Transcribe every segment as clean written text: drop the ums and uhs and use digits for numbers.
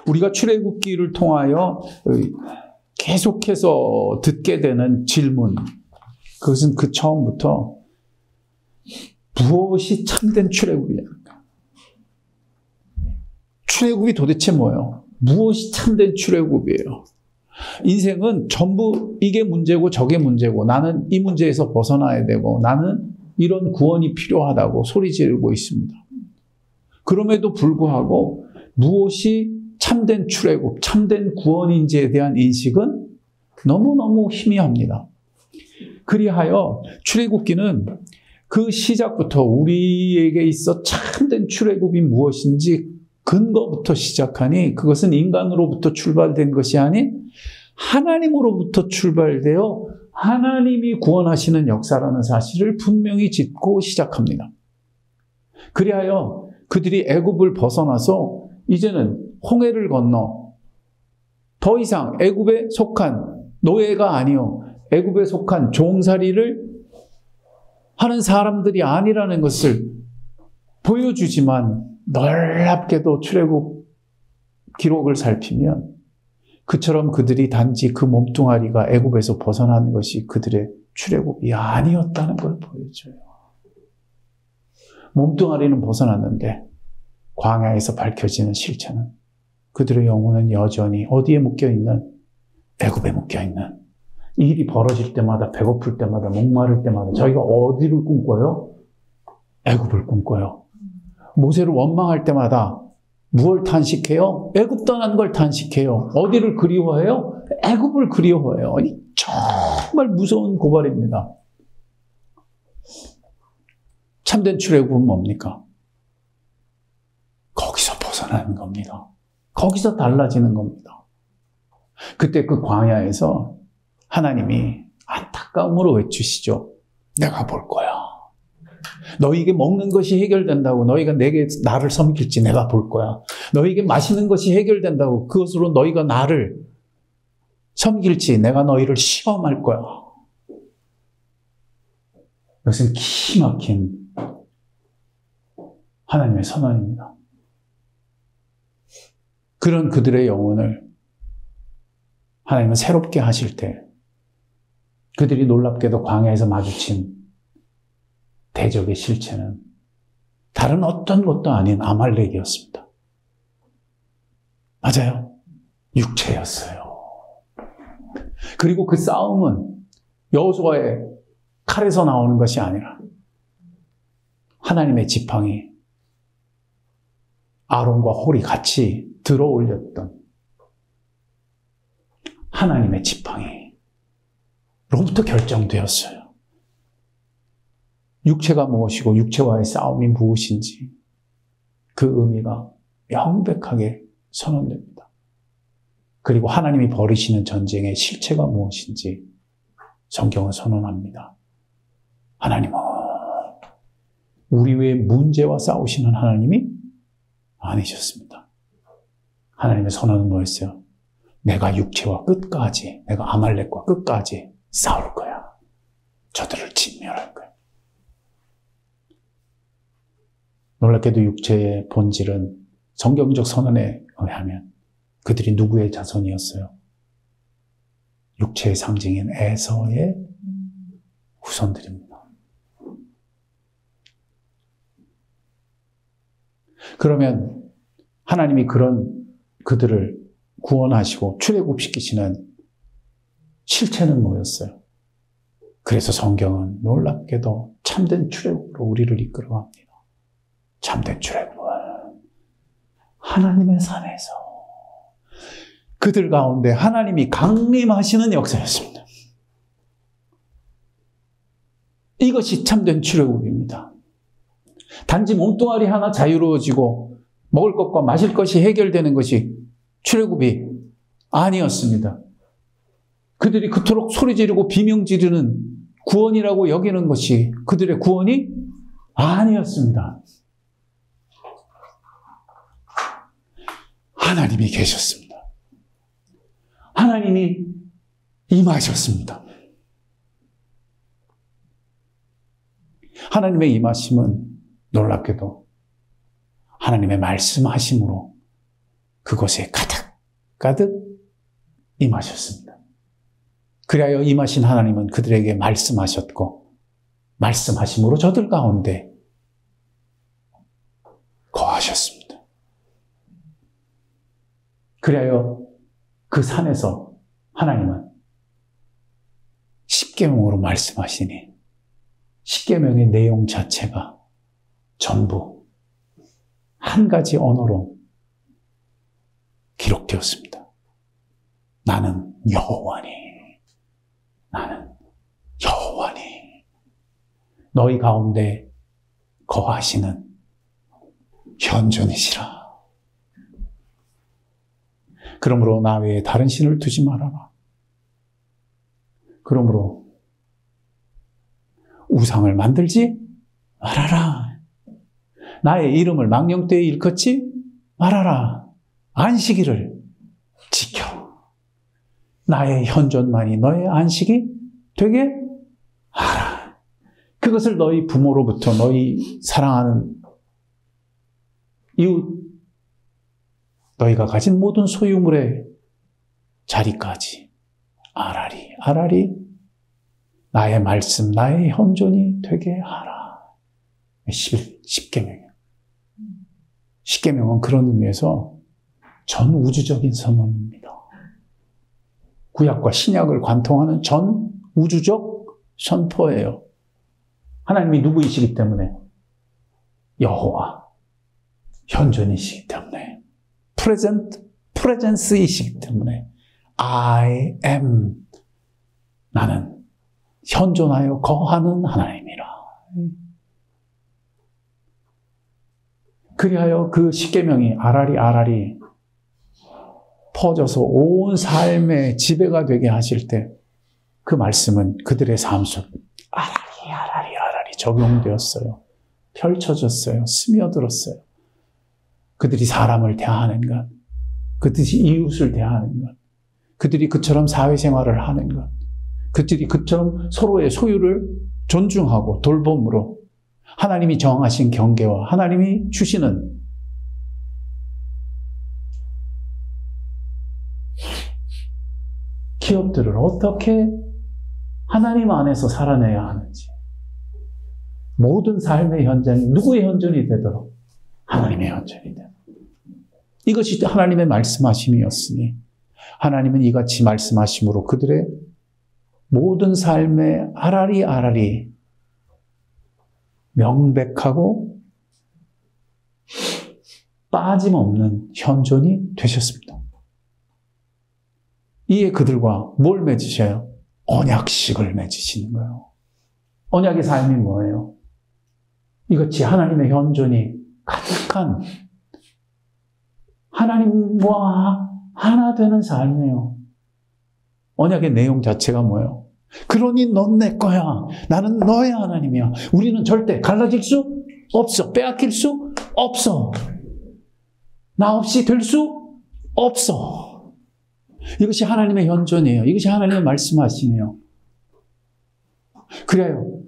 우리가 출애굽기를 통하여 계속해서 듣게 되는 질문, 그것은 그 처음부터 무엇이 참된 출애굽이냐? 출애굽이 도대체 뭐예요? 무엇이 참된 출애굽이에요? 인생은 전부 이게 문제고 저게 문제고, 나는 이 문제에서 벗어나야 되고, 나는 이런 구원이 필요하다고 소리 지르고 있습니다. 그럼에도 불구하고 무엇이 참된 출애굽, 참된 구원인지에 대한 인식은 너무너무 희미합니다. 그리하여 출애굽기는 그 시작부터 우리에게 있어 참된 출애굽이 무엇인지 근거부터 시작하니, 그것은 인간으로부터 출발된 것이 아닌 하나님으로부터 출발되어 하나님이 구원하시는 역사라는 사실을 분명히 짚고 시작합니다. 그리하여 그들이 애굽을 벗어나서 이제는 홍해를 건너 더 이상 애굽에 속한 노예가 아니요, 애굽에 속한 종살이를 하는 사람들이 아니라는 것을 보여주지만, 놀랍게도 출애굽 기록을 살피면 그처럼 그들이 단지 그 몸뚱아리가 애굽에서 벗어난 것이 그들의 출애굽이 아니었다는 걸 보여줘요. 몸뚱아리는 벗어났는데 광야에서 밝혀지는 실체는 그들의 영혼은 여전히 어디에 묶여있는? 애굽에 묶여있는. 이 일이 벌어질 때마다, 배고플 때마다, 목마를 때마다 저희가 어디를 꿈꿔요? 애굽을 꿈꿔요. 모세를 원망할 때마다 무엇을 탄식해요? 애굽 떠난 걸 탄식해요. 어디를 그리워해요? 애굽을 그리워해요. 정말 무서운 고발입니다. 참된 출애굽은 뭡니까? 거기서 벗어나는 겁니다. 거기서 달라지는 겁니다. 그때 그 광야에서 하나님이 안타까움으로 외치시죠. 내가 볼 거야. 너희에게 먹는 것이 해결된다고 너희가 나를 섬길지 내가 볼 거야. 너희에게 마시는 것이 해결된다고 그것으로 너희가 나를 섬길지 내가 너희를 시험할 거야. 이것은 기막힌 하나님의 선언입니다. 그런 그들의 영혼을 하나님은 새롭게 하실 때 그들이 놀랍게도 광야에서 마주친 대적의 실체는 다른 어떤 것도 아닌 아말렉이었습니다. 맞아요. 육체였어요. 그리고 그 싸움은 여호수아의 칼에서 나오는 것이 아니라 하나님의 지팡이, 아론과 홀이 같이 들어 올렸던 하나님의 지팡이로부터 결정되었어요. 육체가 무엇이고 육체와의 싸움이 무엇인지 그 의미가 명백하게 선언됩니다. 그리고 하나님이 벌이시는 전쟁의 실체가 무엇인지 성경은 선언합니다. 하나님은 우리 외의 문제와 싸우시는 하나님이 아니셨습니다. 하나님의 선언은 뭐였어요? 내가 육체와 끝까지, 내가 아말렉과 끝까지 싸울 거야. 저들을 진멸할 거야. 놀랍게도 육체의 본질은 성경적 선언에 의하면 그들이 누구의 자손이었어요? 육체의 상징인 에서의 후손들입니다. 그러면 하나님이 그런 그들을 구원하시고 출애굽시키시는 실체는 뭐였어요? 그래서 성경은 놀랍게도 참된 출애굽으로 우리를 이끌어갑니다. 참된 출애굽은 하나님의 산에서 그들 가운데 하나님이 강림하시는 역사였습니다. 이것이 참된 출애굽입니다. 단지 몸뚱아리 하나 자유로워지고 먹을 것과 마실 것이 해결되는 것이 출애굽이 아니었습니다. 그들이 그토록 소리 지르고 비명 지르는 구원이라고 여기는 것이 그들의 구원이 아니었습니다. 하나님이 계셨습니다. 하나님이 임하셨습니다. 하나님의 임하심은 놀랍게도 하나님의 말씀하심으로 그곳에 가득 가득 임하셨습니다. 그리하여 임하신 하나님은 그들에게 말씀하셨고 말씀하심으로 저들 가운데 거하셨습니다. 그리하여 그 산에서 하나님은 십계명으로 말씀하시니 십계명의 내용 자체가 전부 한 가지 언어로 기록되었습니다. 나는 여호와니, 나는 여호와니, 너희 가운데 거하시는 현존이시라. 그러므로 나 외에 다른 신을 두지 말아라. 그러므로 우상을 만들지 말아라. 나의 이름을 망령되이 일컫지 말아라. 안식일을 지켜. 나의 현존만이 너의 안식이 되게 하라. 그것을 너희 부모로부터 너희 사랑하는 이웃, 너희가 가진 모든 소유물의 자리까지 아라리 나의 말씀, 나의 현존이 되게 하라. 10계명이에요. 10계명은 그런 의미에서 전 우주적인 선언입니다. 구약과 신약을 관통하는 전 우주적 선포예요. 하나님이 누구이시기 때문에? 여호와, 현존이시기 때문에, 프레젠스이시기 때문에, I am, 나는 현존하여 거하는 하나님이라. 그리하여 그 십계명이 아라리 퍼져서 온 삶의 지배가 되게 하실 때 그 말씀은 그들의 삶 속 아라리 적용되었어요. 펼쳐졌어요. 스며들었어요. 그들이 사람을 대하는 것, 그들이 이웃을 대하는 것, 그들이 그처럼 사회생활을 하는 것, 그들이 그처럼 서로의 소유를 존중하고 돌봄으로 하나님이 정하신 경계와 하나님이 주시는 기업들을 어떻게 하나님 안에서 살아내야 하는지, 모든 삶의 현장이 누구의 현존이 되도록 하나님의 현존이 되도록, 이것이 하나님의 말씀하심이었으니 하나님은 이같이 말씀하심으로 그들의 모든 삶의 아라리 명백하고 빠짐없는 현존이 되셨습니다. 이에 그들과 뭘 맺으셔요? 언약식을 맺으시는 거예요. 언약의 삶이 뭐예요? 이것이 하나님의 현존이 가득한 하나님과 하나 되는 삶이에요. 언약의 내용 자체가 뭐예요? 그러니 넌 내 거야. 나는 너의 하나님이야. 우리는 절대 갈라질 수 없어. 빼앗길 수 없어. 나 없이 될 수 없어. 이것이 하나님의 현존이에요. 이것이 하나님의 말씀하심이에요. 그래요.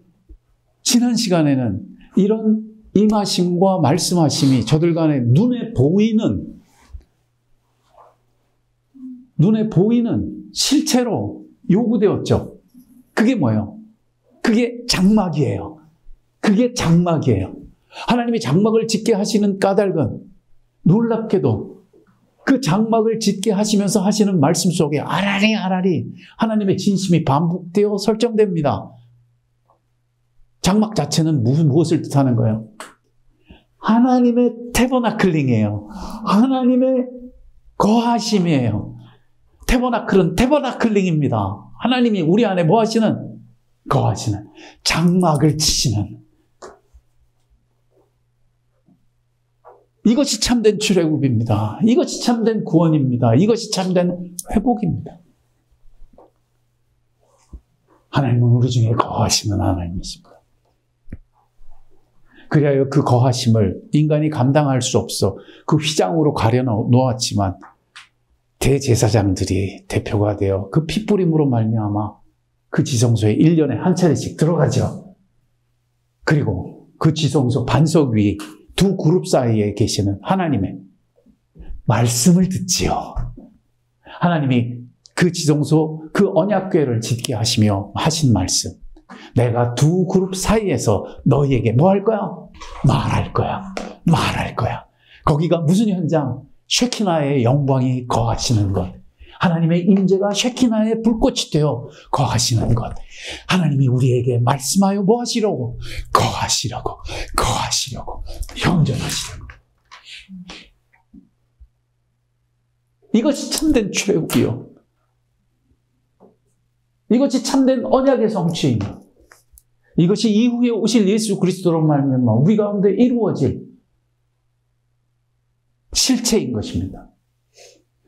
지난 시간에는 이런 임하심과 말씀하심이 저들 간에 눈에 보이는 실체로 요구되었죠. 그게 뭐예요? 그게 장막이에요. 그게 장막이에요. 하나님이 장막을 짓게 하시는 까닭은 놀랍게도 그 장막을 짓게 하시면서 하시는 말씀 속에 아라리 하나님의 진심이 반복되어 설정됩니다. 장막 자체는 무엇을 뜻하는 거예요? 하나님의 태버나클링이에요. 하나님의 거하심이에요. 태버나클은 태버나클링입니다. 하나님이 우리 안에 뭐 하시는? 거하시는, 장막을 치시는. 이것이 참된 출애굽입니다. 이것이 참된 구원입니다. 이것이 참된 회복입니다. 하나님은 우리 중에 거하시는 하나님이십니다. 그리하여 그 거하심을 인간이 감당할 수 없어 그 휘장으로 가려놓았지만 대제사장들이 대표가 되어 그 핏부림으로 말미암아 그 지성소에 1년에 한 차례씩 들어가죠. 그리고 그 지성소 반석 위 두 그룹 사이에 계시는 하나님의 말씀을 듣지요. 하나님이 그 지성소, 그 언약궤를 짓게 하시며 하신 말씀. 내가 두 그룹 사이에서 너희에게 뭐 할 거야? 말할 거야. 말할 거야. 거기가 무슨 현장? 쉐키나의 영광이 거하시는 것. 하나님의 임재가 쉐키나의 불꽃이 되어 거하시는 것. 하나님이 우리에게 말씀하여 뭐 하시려고? 거하시려고. 거하시려고. 현존하시려고. 이것이 참된 출애굽이요. 이것이 참된 언약의 성취입니다. 이것이 이후에 오실 예수 그리스도로 말미암아 우리 가운데 이루어질 실체인 것입니다.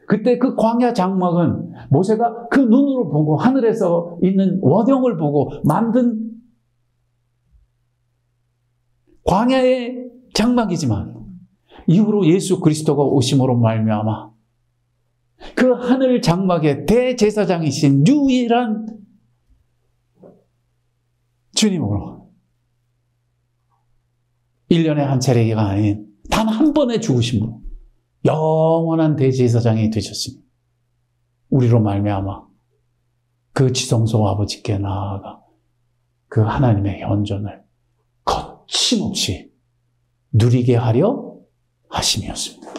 그때 그 광야 장막은 모세가 그 눈으로 보고 하늘에서 있는 원형을 보고 만든 광야의 장막이지만 이후로 예수 그리스도가 오심으로 말미암아 그 하늘 장막의 대제사장이신 유일한 주님으로 1년에 한 차례가 아닌 단 한 번의 죽으심으로 영원한 대제사장이 되셨습니다. 우리로 말미암아 그 지성소 아버지께 나아가 그 하나님의 현존을 거침없이 누리게 하려 하심이었습니다.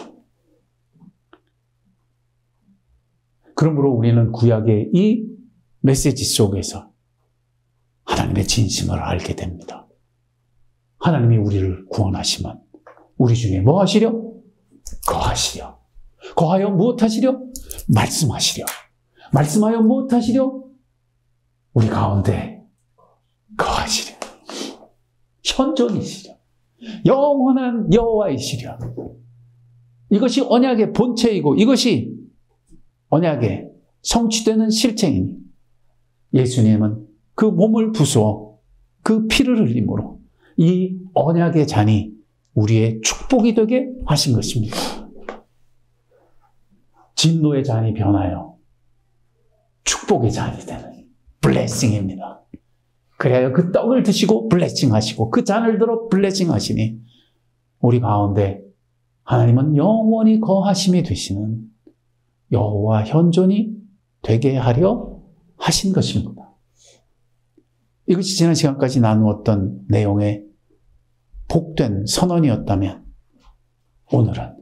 그러므로 우리는 구약의 이 메시지 속에서 하나님의 진심을 알게 됩니다. 하나님이 우리를 구원하시면 우리 중에 뭐 하시려? 거하시려. 거하여 무엇 하시려? 말씀하시려. 말씀하여 무엇 하시려? 우리 가운데 거하시려. 현존이시려. 영원한 여호와이시려. 이것이 언약의 본체이고 이것이 언약의 성취되는 실체이니 예수님은 그 몸을 부수어 그 피를 흘림으로 이 언약의 잔이 우리의 축복이 되게 하신 것입니다. 진노의 잔이 변하여 축복의 잔이 되는 블레싱입니다. 그래야 그 떡을 드시고 블레싱 하시고 그 잔을 들어 블레싱 하시니 우리 가운데 하나님은 영원히 거하심이 되시는 여호와 현존이 되게 하려 하신 것입니다. 이것이 지난 시간까지 나누었던 내용의 복된 선언이었다면 오늘은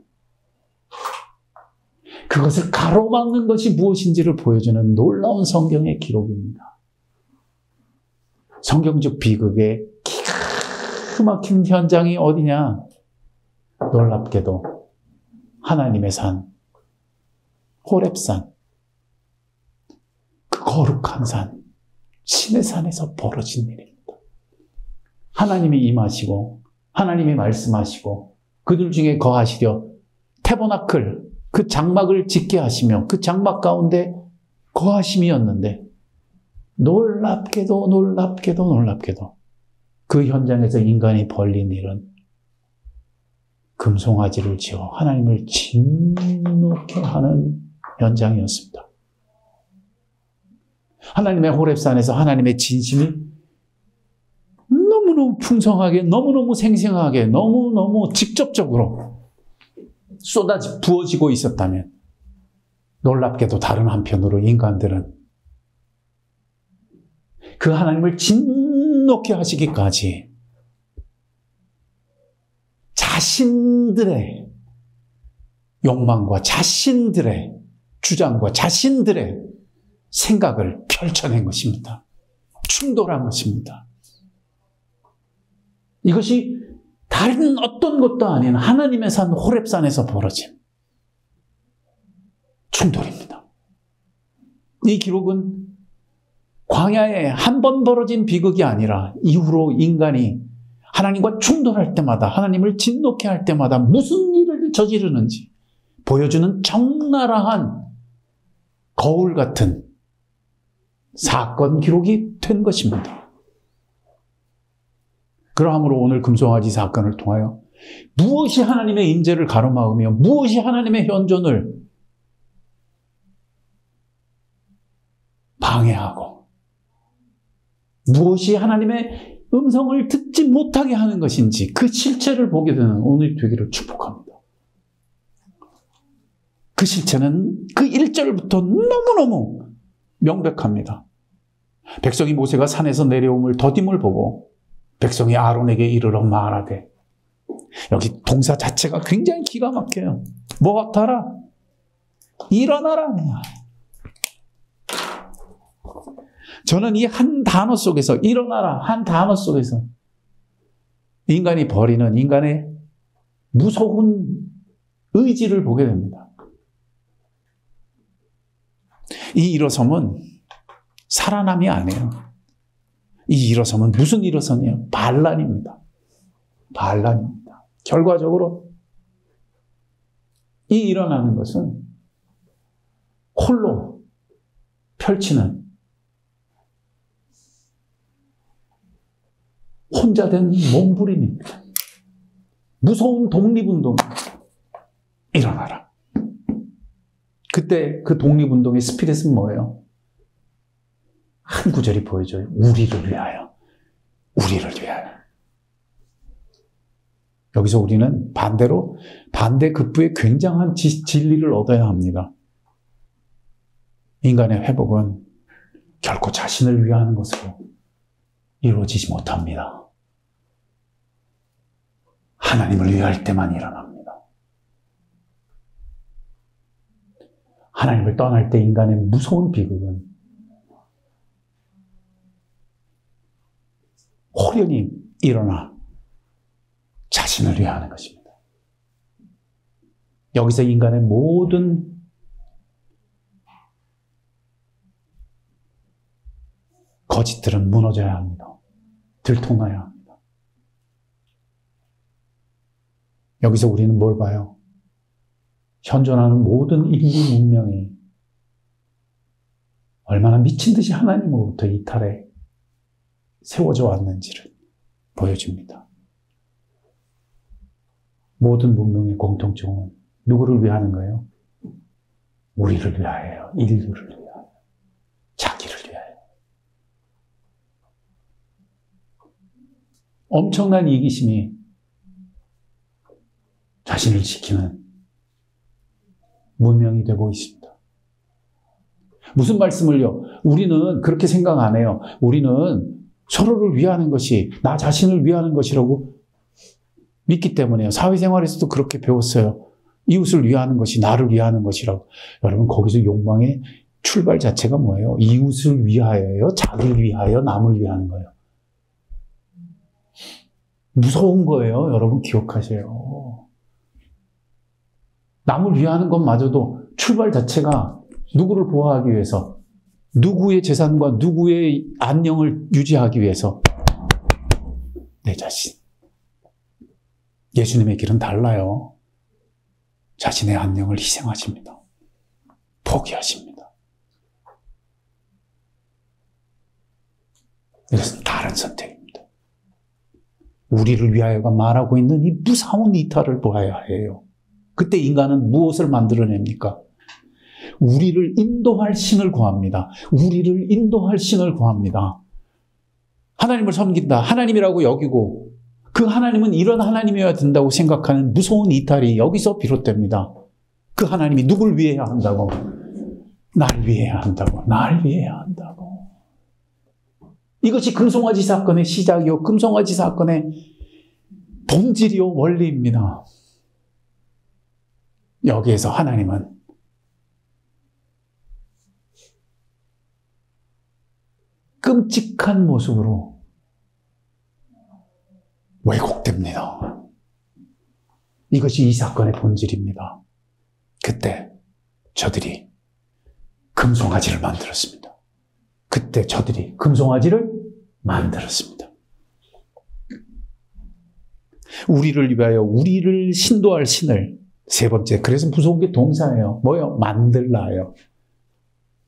그것을 가로막는 것이 무엇인지를 보여주는 놀라운 성경의 기록입니다. 성경적 비극의 기가 막힌 현장이 어디냐? 놀랍게도 하나님의 산, 호렙산, 그 거룩한 산, 신의 산에서 벌어진 일입니다. 하나님이 임하시고 하나님이 말씀하시고 그들 중에 거하시려 태버나클, 그 장막을 짓게 하시며 그 장막 가운데 거하심이었는데 놀랍게도 그 현장에서 인간이 벌린 일은 금송아지를 지어 하나님을 진노케 하는 현장이었습니다. 하나님의 호렙산에서 하나님의 진심이 너무너무 풍성하게, 너무너무 생생하게, 너무너무 직접적으로 부어지고 있었다면 놀랍게도 다른 한편으로 인간들은 그 하나님을 진노케 하시기까지 자신들의 욕망과 자신들의 주장과 자신들의 생각을 펼쳐낸 것입니다. 충돌한 것입니다. 이것이 다른 어떤 것도 아닌 하나님의 산 호렙산에서 벌어진 충돌입니다. 이 기록은 광야에 한 번 벌어진 비극이 아니라 이후로 인간이 하나님과 충돌할 때마다 하나님을 진노케 할 때마다 무슨 일을 저지르는지 보여주는 적나라한 거울 같은 사건 기록이 된 것입니다. 그러므로 오늘 금송아지 사건을 통하여 무엇이 하나님의 임재를 가로막으며 무엇이 하나님의 현존을 방해하고 무엇이 하나님의 음성을 듣지 못하게 하는 것인지 그 실체를 보게 되는 오늘 되기를 축복합니다. 그 실체는 그 1절부터 너무너무 명백합니다. 백성이 모세가 산에서 내려옴을 더딤을 보고 백성이 아론에게 이르러 말하되, 여기 동사 자체가 굉장히 기가 막혀요. 뭐 같아라? 일어나라. 저는 이 한 단어 속에서, 일어나라 한 단어 속에서 인간이 버리는 인간의 무서운 의지를 보게 됩니다. 이 일어섬은 살아남이 아니에요. 이 일어섬은 무슨 일어섬이에요? 반란입니다. 반란입니다. 결과적으로 이 일어나는 것은 홀로 펼치는 혼자 된 몸부림입니다. 무서운 독립운동입니다. 일어나라. 그때 그 독립운동의 스피릿은 뭐예요? 한 구절이 보여줘요. 우리를 위하여. 우리를 위하여. 여기서 우리는 반대로 반대급부의 굉장한 진리를 얻어야 합니다. 인간의 회복은 결코 자신을 위하는 것으로 이루어지지 못합니다. 하나님을 위할 때만 일어납니다. 하나님을 떠날 때 인간의 무서운 비극은 호련히 일어나 자신을 위하는 것입니다. 여기서 인간의 모든 거짓들은 무너져야 합니다. 들통나야 합니다. 여기서 우리는 뭘 봐요? 현존하는 모든 인류 문명이 얼마나 미친 듯이 하나님으로부터 이탈해 세워져 왔는지를 보여줍니다. 모든 문명의 공통점은 누구를 위하는 거예요? 우리를 위하여요. 인류를 위하여. 자기를 위하여. 엄청난 이기심이 자신을 지키는 문명이 되고 있습니다. 무슨 말씀을요? 우리는 그렇게 생각 안 해요. 우리는 서로를 위하는 것이 나 자신을 위하는 것이라고 믿기 때문에요. 사회생활에서도 그렇게 배웠어요. 이웃을 위하는 것이 나를 위하는 것이라고. 여러분, 거기서 욕망의 출발 자체가 뭐예요? 이웃을 위하여요? 자기를 위하여? 남을 위하는 거예요. 무서운 거예요. 여러분 기억하세요. 남을 위하는 것마저도 출발 자체가 누구를 보호하기 위해서, 누구의 재산과 누구의 안녕을 유지하기 위해서 내 자신. 예수님의 길은 달라요. 자신의 안녕을 희생하십니다. 포기하십니다. 이것은 다른 선택입니다. 우리를 위하여가 말하고 있는 이 무서운 이탈을 보아야 해요. 그때 인간은 무엇을 만들어냅니까? 우리를 인도할 신을 구합니다. 우리를 인도할 신을 구합니다. 하나님을 섬긴다. 하나님이라고 여기고 그 하나님은 이런 하나님이어야 된다고 생각하는 무서운 이탈이 여기서 비롯됩니다. 그 하나님이 누굴 위해야 한다고? 날 위해야 한다고. 날 위해야 한다고. 이것이 금송아지 사건의 시작이요. 금송아지 사건의 본질이요. 원리입니다. 여기에서 하나님은 끔찍한 모습으로 왜곡됩니다. 이것이 이 사건의 본질입니다. 그때 저들이 금송아지를 만들었습니다. 그때 저들이 금송아지를 만들었습니다. 우리를 위하여 우리를 신도할 신을 세 번째. 그래서 무서운 게 동사예요. 뭐예요? 만들라예요.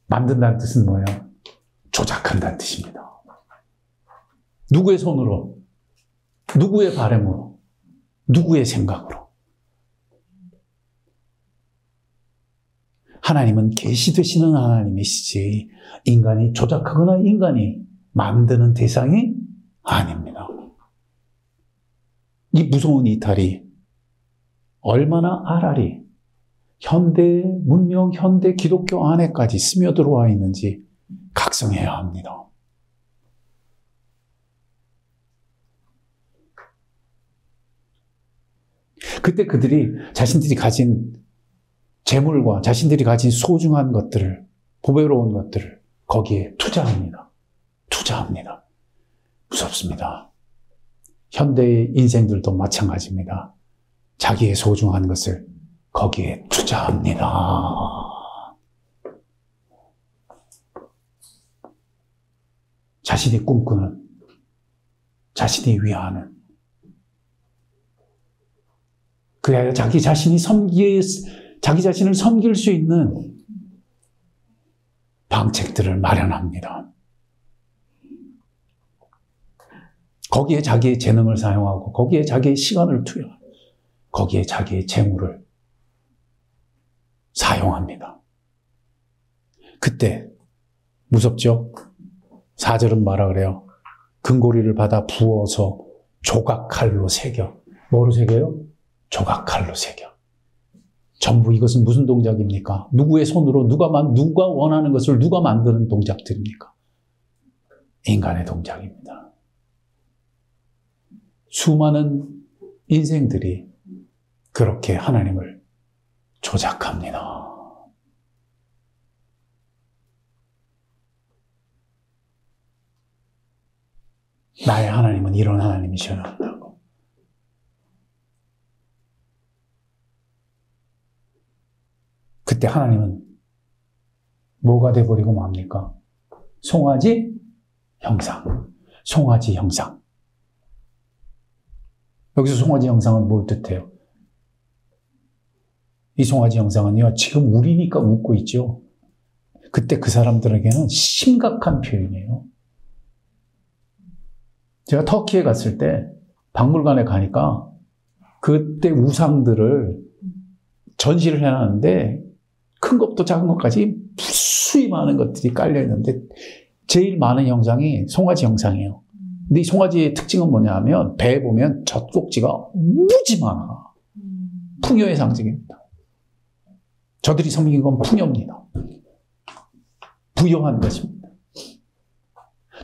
만든다는 뜻은 뭐예요? 조작한다는 뜻입니다. 누구의 손으로? 누구의 바람으로? 누구의 생각으로? 하나님은 계시되시는 하나님이시지 인간이 조작하거나 인간이 만드는 대상이 아닙니다. 이 무서운 이탈이 얼마나 알알이 현대 문명, 현대 기독교 안에까지 스며들어와 있는지 각성해야 합니다. 그때 그들이 자신들이 가진 재물과 자신들이 가진 소중한 것들을, 보배로운 것들을 거기에 투자합니다. 투자합니다. 무섭습니다. 현대의 인생들도 마찬가지입니다. 자기의 소중한 것을 거기에 투자합니다. 자신이 꿈꾸는, 자신이 위하는, 그래야 자기 자신을 섬길 수 있는 방책들을 마련합니다. 거기에 자기의 재능을 사용하고, 거기에 자기의 시간을 투여하고, 거기에 자기의 재물을 사용합니다. 그때 무섭죠? 4절은 뭐라 그래요? 금고리를 받아 부어서 조각칼로 새겨. 뭐로 새겨요? 조각칼로 새겨. 전부 이것은 무슨 동작입니까? 누구의 손으로 누가 원하는 것을 누가 만드는 동작들입니까? 인간의 동작입니다. 수많은 인생들이 그렇게 하나님을 조작합니다. 나의 하나님은 이런 하나님이셔야 한다고. 그때 하나님은 뭐가 돼버리고 맙니까? 송아지 형상. 송아지 형상. 여기서 송아지 형상은 뭘 뜻해요? 이 송아지 형상은요, 지금 우리니까 웃고 있죠. 그때 그 사람들에게는 심각한 표현이에요. 제가 터키에 갔을 때 박물관에 가니까 그때 우상들을 전시를 해놨는데 큰 것부터 작은 것까지 무수히 많은 것들이 깔려있는데 제일 많은 형상이 송아지 형상이에요. 근데 이 송아지의 특징은 뭐냐 하면 배에 보면 젖꼭지가 무지 많아. 풍요의 상징입니다. 저들이 섬긴 건 풍요입니다. 부여한 것입니다.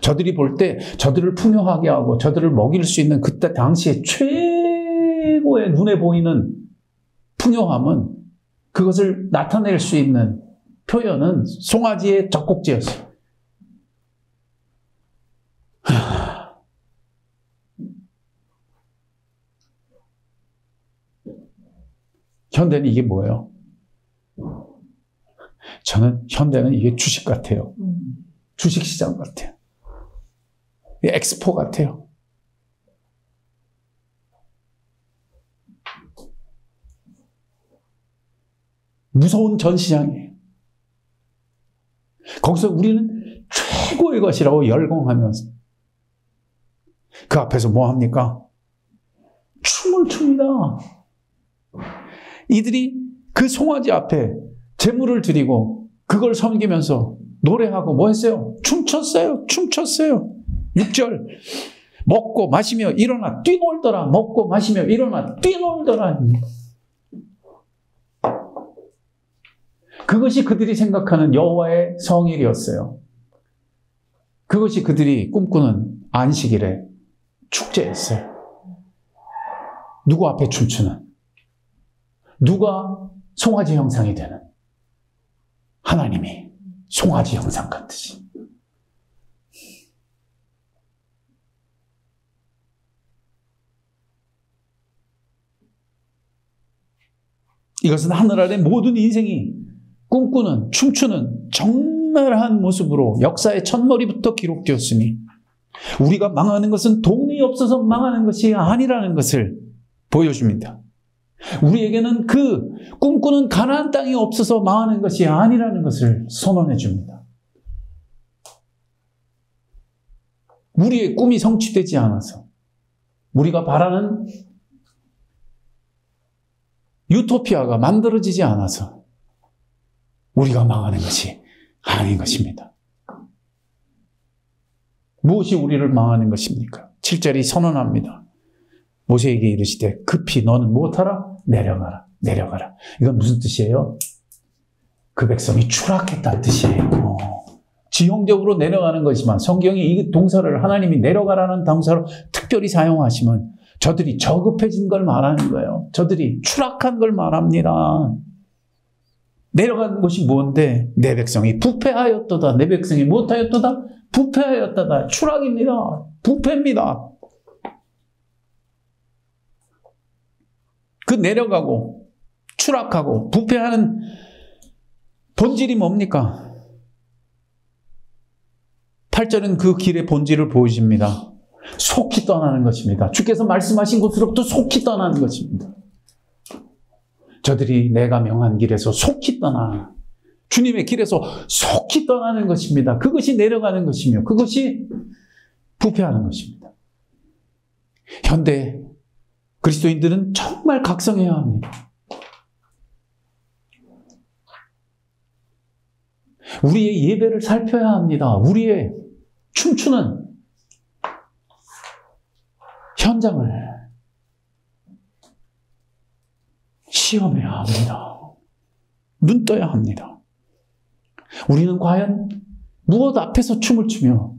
저들이 볼 때 저들을 풍요하게 하고 저들을 먹일 수 있는 그때 당시에 최고의 눈에 보이는 풍요함은 그것을 나타낼 수 있는 표현은 송아지의 젖꼭지였어요. 현대는 이게 뭐예요? 저는 현대는 이게 주식 같아요. 주식시장 같아요. 엑스포 같아요. 무서운 전시장이에요. 거기서 우리는 최고의 것이라고 열광하면서 그 앞에서 뭐 합니까? 춤을 춥니다. 이들이 그 송아지 앞에 제물을 드리고 그걸 섬기면서 노래하고 뭐 했어요? 춤췄어요. 춤췄어요. 6절 먹고 마시며 일어나 뛰놀더라. 먹고 마시며 일어나 뛰놀더라. 그것이 그들이 생각하는 여호와의 성일이었어요. 그것이 그들이 꿈꾸는 안식일의 축제였어요. 누구 앞에 춤추는, 누가 송아지 형상이 되는, 하나님이 송아지 형상 같으시. 이것은 하늘 아래 모든 인생이 꿈꾸는, 춤추는 적나라한 모습으로 역사의 첫머리부터 기록되었으니 우리가 망하는 것은 돈이 없어서 망하는 것이 아니라는 것을 보여줍니다. 우리에게는 그 꿈꾸는 가나안 땅이 없어서 망하는 것이 아니라는 것을 선언해 줍니다. 우리의 꿈이 성취되지 않아서 우리가 바라는 유토피아가 만들어지지 않아서 우리가 망하는 것이 아닌 것입니다. 무엇이 우리를 망하는 것입니까? 7절이 선언합니다. 모세에게 이르시되 급히 너는 무엇하라? 내려가라. 내려가라. 이건 무슨 뜻이에요? 그 백성이 추락했다는 뜻이에요. 지형적으로 내려가는 거지만 성경이 이 동사를 하나님이 내려가라는 동사로 특별히 사용하시면 저들이 저급해진 걸 말하는 거예요. 저들이 추락한 걸 말합니다. 내려간 것이 뭔데? 내 백성이 부패하였도다. 내 백성이 못하였도다. 부패하였도다. 추락입니다. 부패입니다. 그 내려가고 추락하고 부패하는 본질이 뭡니까? 8절은 그 길의 본질을 보여줍니다. 속히 떠나는 것입니다. 주께서 말씀하신 곳으로부터 속히 떠나는 것입니다. 저들이 내가 명한 길에서 속히 떠나, 주님의 길에서 속히 떠나는 것입니다. 그것이 내려가는 것이며 그것이 부패하는 것입니다. 현대 그리스도인들은 정말 각성해야 합니다. 우리의 예배를 살펴야 합니다. 우리의 춤추는 현장을 시험해야 합니다. 눈 떠야 합니다. 우리는 과연 무엇 앞에서 춤을 추며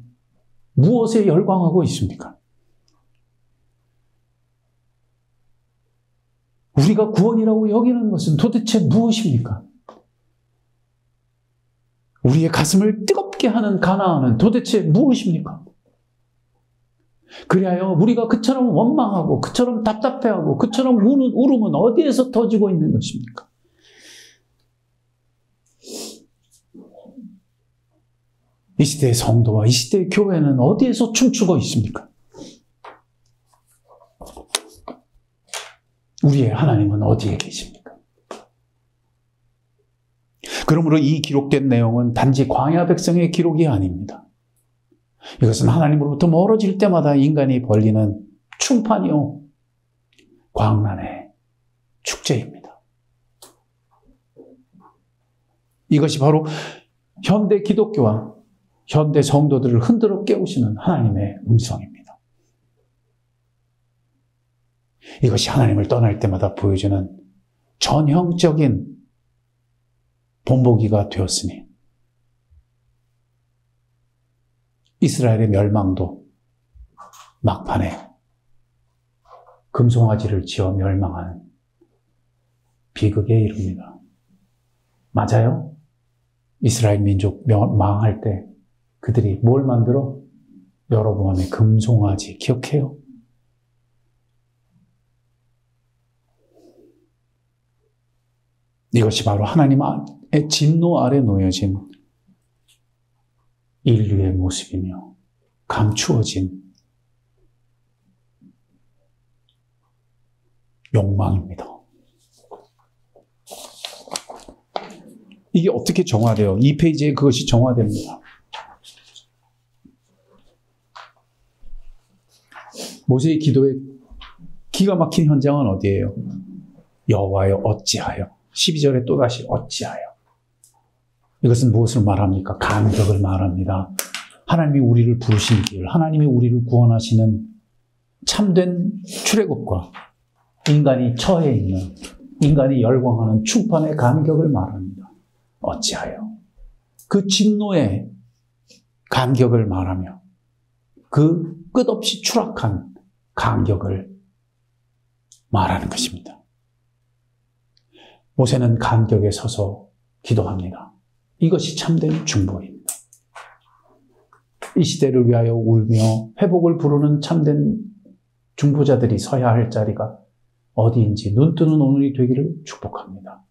무엇에 열광하고 있습니까? 우리가 구원이라고 여기는 것은 도대체 무엇입니까? 우리의 가슴을 뜨겁게 하는 가나안은 도대체 무엇입니까? 그리하여 우리가 그처럼 원망하고 그처럼 답답해하고 그처럼 우는 울음은 어디에서 터지고 있는 것입니까? 이 시대의 성도와 이 시대의 교회는 어디에서 춤추고 있습니까? 우리의 하나님은 어디에 계십니까? 그러므로 이 기록된 내용은 단지 광야 백성의 기록이 아닙니다. 이것은 하나님으로부터 멀어질 때마다 인간이 벌리는 충판이요, 광란의 축제입니다. 이것이 바로 현대 기독교와 현대 성도들을 흔들어 깨우시는 하나님의 음성입니다. 이것이 하나님을 떠날 때마다 보여주는 전형적인 본보기가 되었으니 이스라엘의 멸망도 막판에 금송아지를 지어 멸망하는 비극에 이릅니다. 맞아요? 이스라엘 민족 망할 때 그들이 뭘 만들어? 여로보암의 금송아지 기억해요? 이것이 바로 하나님의 진노 아래 놓여진 인류의 모습이며 감추어진 욕망입니다. 이게 어떻게 정화돼요? 이 페이지에 그것이 정화됩니다. 모세의 기도의 기가 막힌 현장은 어디예요? 여호와여 어찌하여, 12절에 또다시 어찌하여. 이것은 무엇을 말합니까? 간격을 말합니다. 하나님이 우리를 부르신 길, 하나님이 우리를 구원하시는 참된 출애굽과 인간이 처해 있는, 인간이 열광하는 충판의 간격을 말합니다. 어찌하여. 그 진노의 간격을 말하며 그 끝없이 추락한 간격을 말하는 것입니다. 모세는 간격에 서서 기도합니다. 이것이 참된 중보입니다. 이 시대를 위하여 울며 회복을 부르는 참된 중보자들이 서야 할 자리가 어디인지 눈뜨는 오늘이 되기를 축복합니다.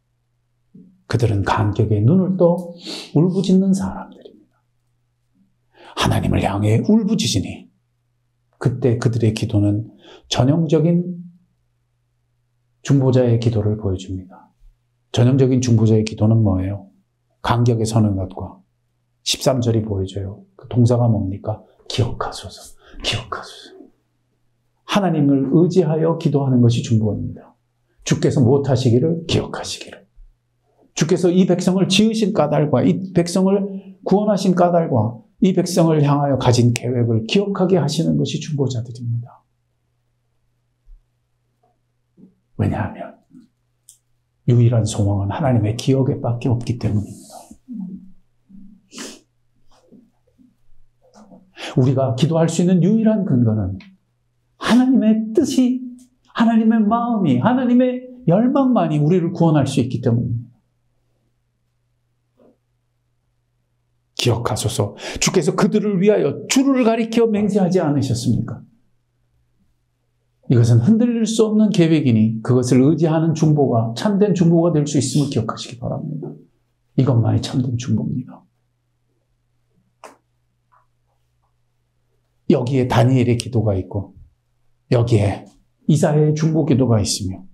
그들은 간격에 눈을 떠 울부짖는 사람들입니다. 하나님을 향해 울부짖으니 그때 그들의 기도는 전형적인 중보자의 기도를 보여줍니다. 전형적인 중보자의 기도는 뭐예요? 간격에 서는 것과 13절이 보여줘요. 그 동사가 뭡니까? 기억하소서, 기억하소서. 하나님을 의지하여 기도하는 것이 중보입니다. 주께서 무엇하시기를 기억하시기를. 주께서 이 백성을 지으신 까닭과 이 백성을 구원하신 까닭과 이 백성을 향하여 가진 계획을 기억하게 하시는 것이 중보자들입니다. 왜냐하면 유일한 소망은 하나님의 기억에 밖에 없기 때문입니다. 우리가 기도할 수 있는 유일한 근거는 하나님의 뜻이, 하나님의 마음이, 하나님의 열망만이 우리를 구원할 수 있기 때문입니다. 기억하소서. 주께서 그들을 위하여 주를 가리켜 맹세하지 않으셨습니까? 이것은 흔들릴 수 없는 계획이니 그것을 의지하는 중보가 참된 중보가 될 수 있음을 기억하시기 바랍니다. 이것만이 참된 중보입니다. 여기에 다니엘의 기도가 있고, 여기에 이사야의 중보 기도가 있으며,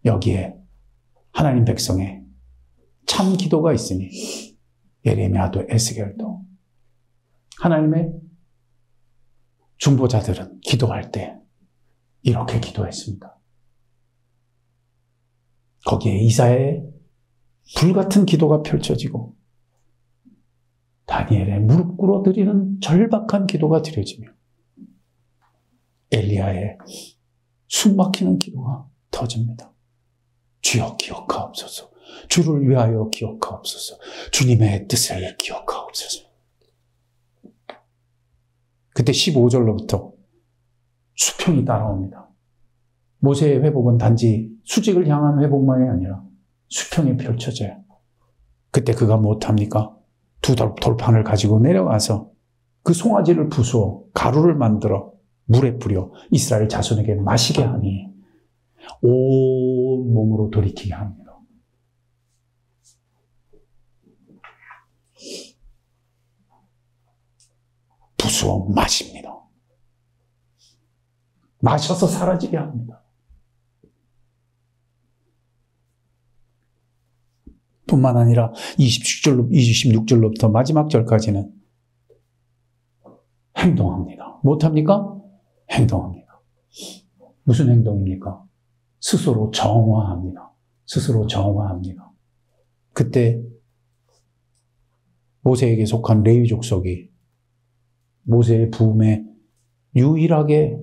여기에 하나님 백성의 참 기도가 있으니 예레미야도 에스겔도 하나님의 중보자들은 기도할 때 이렇게 기도했습니다. 거기에 이사야의 불같은 기도가 펼쳐지고 다니엘의 무릎 꿇어 드리는 절박한 기도가 드려지며 엘리야의 숨막히는 기도가 터집니다. 주여 기억하옵소서. 주를 위하여 기억하옵소서. 주님의 뜻을 기억하옵소서. 그때 15절로부터 수평이 따라옵니다. 모세의 회복은 단지 수직을 향한 회복만이 아니라 수평이 펼쳐져요. 그때 그가 못합니까? 두 돌판을 가지고 내려가서 그 송아지를 부수어 가루를 만들어 물에 뿌려 이스라엘 자손에게 마시게 하니 온 몸으로 돌이키게 합니다. 부수어 마십니다. 마셔서 사라지게 합니다. 뿐만 아니라 26절로부터 마지막 절까지는 행동합니다. 못합니까? 행동합니다. 무슨 행동입니까? 스스로 정화합니다. 스스로 정화합니다. 그때 모세에게 속한 레위 족속이 모세의 부음에 유일하게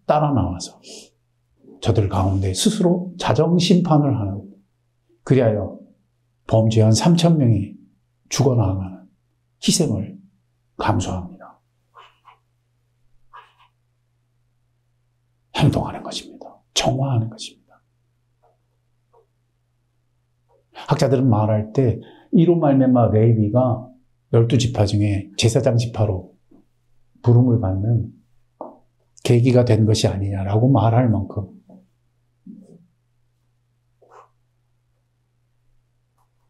따라 나와서 저들 가운데 스스로 자정심판을 하는, 그리하여 범죄한 3,000명이 죽어나가는 희생을 감수합니다. 행동하는 것입니다. 정화하는 것입니다. 학자들은 말할 때 이로 말미암아 레위가 12지파 중에 제사장 지파로 부름을 받는 계기가 된 것이 아니냐라고 말할 만큼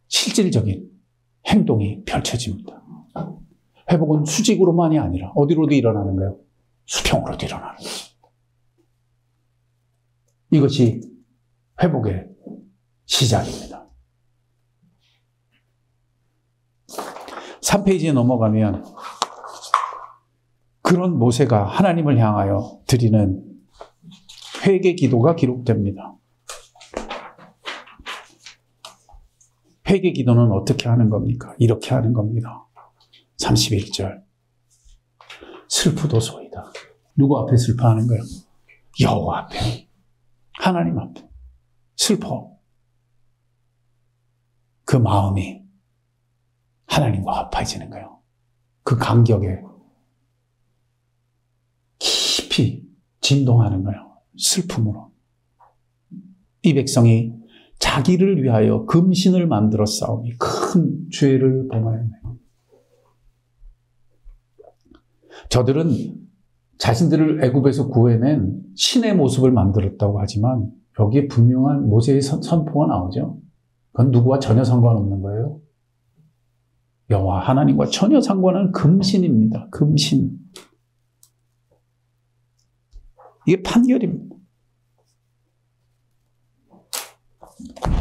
실질적인 행동이 펼쳐집니다. 회복은 수직으로만이 아니라 어디로도 일어나는 거예요? 수평으로도 일어나는 것입니다. 이것이 회복의 시작입니다. 3페이지에 넘어가면 그런 모세가 하나님을 향하여 드리는 회개 기도가 기록됩니다. 회개 기도는 어떻게 하는 겁니까? 이렇게 하는 겁니다. 31절. 슬프도소이다. 누구 앞에 슬퍼하는 거예요? 여호와 앞에. 하나님 앞에. 슬퍼. 그 마음이 하나님과 합해지는 거예요. 그 간격에 깊이 진동하는 거예요. 슬픔으로. 이 백성이 자기를 위하여 금신을 만들어 싸우니 큰 죄를 범하였네요. 저들은 자신들을 애굽에서 구해낸 신의 모습을 만들었다고 하지만 여기에 분명한 모세의 선포가 나오죠. 그건 누구와 전혀 상관없는 거예요. 여호와 하나님과 전혀 상관은 금신입니다. 금신. 이게 판결입니다.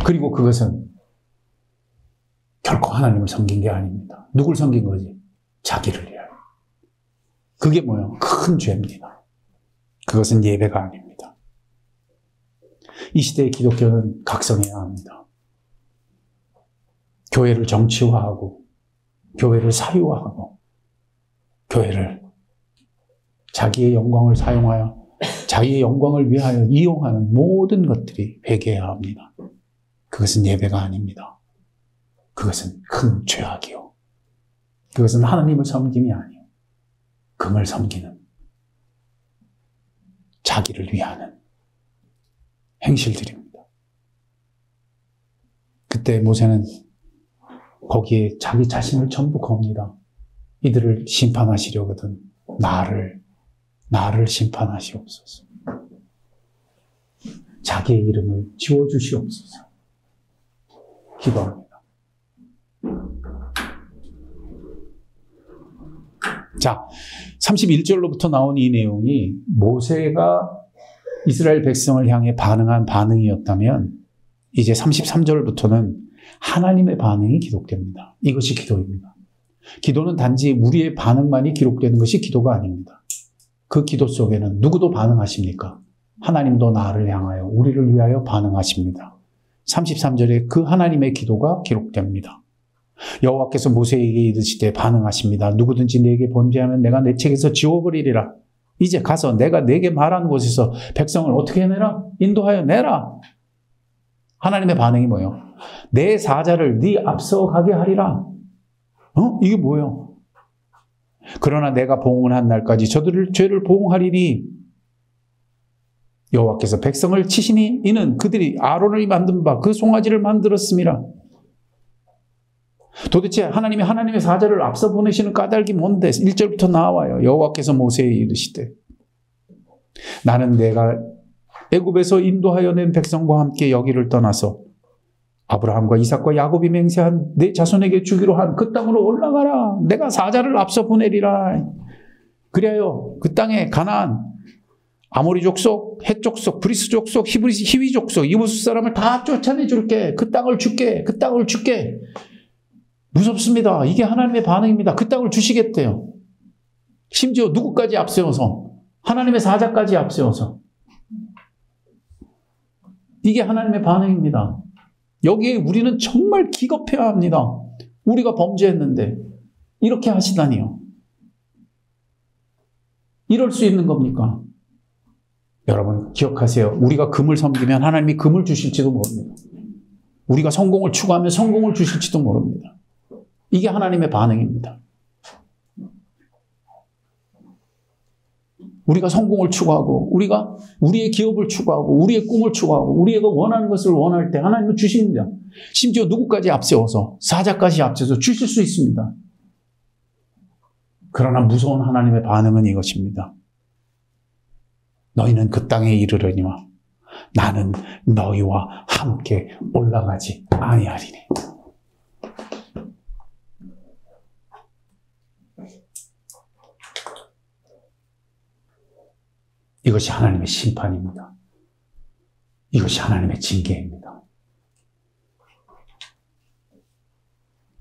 그리고 그것은 결코 하나님을 섬긴 게 아닙니다. 누굴 섬긴 거지? 자기를 위하여. 그게 뭐예요? 큰 죄입니다. 그것은 예배가 아닙니다. 이 시대의 기독교는 각성해야 합니다. 교회를 정치화하고 교회를 사유화하고 교회를 자기의 영광을 사용하여 자기의 영광을 위하여 이용하는 모든 것들이 회개해야 합니다. 그것은 예배가 아닙니다. 그것은 큰 죄악이요. 그것은 하나님을 섬김이 아니요. 금을 섬기는, 자기를 위하는 행실들입니다. 그때 모세는 거기에 자기 자신을 전부 겁니다. 이들을 심판하시려거든 나를 심판하시옵소서. 자기의 이름을 지워주시옵소서. 기도합니다. 자, 31절로부터 나온 이 내용이 모세가 이스라엘 백성을 향해 반응한 반응이었다면 이제 33절부터는 하나님의 반응이 기록됩니다. 이것이 기도입니다. 기도는 단지 우리의 반응만이 기록되는 것이 기도가 아닙니다. 그 기도 속에는 누구도 반응하십니까? 하나님도 나를 향하여 우리를 위하여 반응하십니다. 33절에 그 하나님의 기도가 기록됩니다. 여호와께서 모세에게 이르시되 반응하십니다. 누구든지 내게 번제하면 내가 내 책에서 지워버리리라. 이제 가서 내가 내게 말한 곳에서 백성을 어떻게 해내라? 인도하여 내라. 하나님의 반응이 뭐예요? 내 사자를 네 앞서가게 하리라. 이게 뭐예요? 그러나 내가 보응한 날까지 저들을 죄를 보응하리니 여호와께서 백성을 치시니 이는 그들이 아론을 만든 바 그 송아지를 만들었음이라. 도대체 하나님의 사자를 앞서 보내시는 까닭이 뭔데? 1절부터 나와요. 여호와께서 모세에게 이르시되 나는 내가 애굽에서 인도하여 낸 백성과 함께 여기를 떠나서 아브라함과 이삭과 야곱이 맹세한 내 자손에게 주기로 한 그 땅으로 올라가라. 내가 사자를 앞서 보내리라. 그리하여 그 땅에 가나안, 아모리 족속, 헷 족속, 브리스 족속, 히위 족속, 이부스 사람을 다 쫓아내 줄게. 그 땅을 줄게. 그 땅을 줄게. 무섭습니다. 이게 하나님의 반응입니다. 그 땅을 주시겠대요. 심지어 누구까지 앞세워서? 하나님의 사자까지 앞세워서. 이게 하나님의 반응입니다. 여기에 우리는 정말 기겁해야 합니다. 우리가 범죄했는데 이렇게 하시다니요. 이럴 수 있는 겁니까? 여러분 기억하세요. 우리가 금을 섬기면 하나님이 금을 주실지도 모릅니다. 우리가 성공을 추구하면 성공을 주실지도 모릅니다. 이게 하나님의 반응입니다. 우리가 성공을 추구하고 우리가 우리의 기업을 추구하고 우리의 꿈을 추구하고 우리가 원하는 것을 원할 때 하나님은 주십니다. 심지어 누구까지 앞세워서 사자까지 앞세워서 주실 수 있습니다. 그러나 무서운 하나님의 반응은 이것입니다. 너희는 그 땅에 이르려니와 나는 너희와 함께 올라가지 아니하리니. 이것이 하나님의 심판입니다. 이것이 하나님의 징계입니다.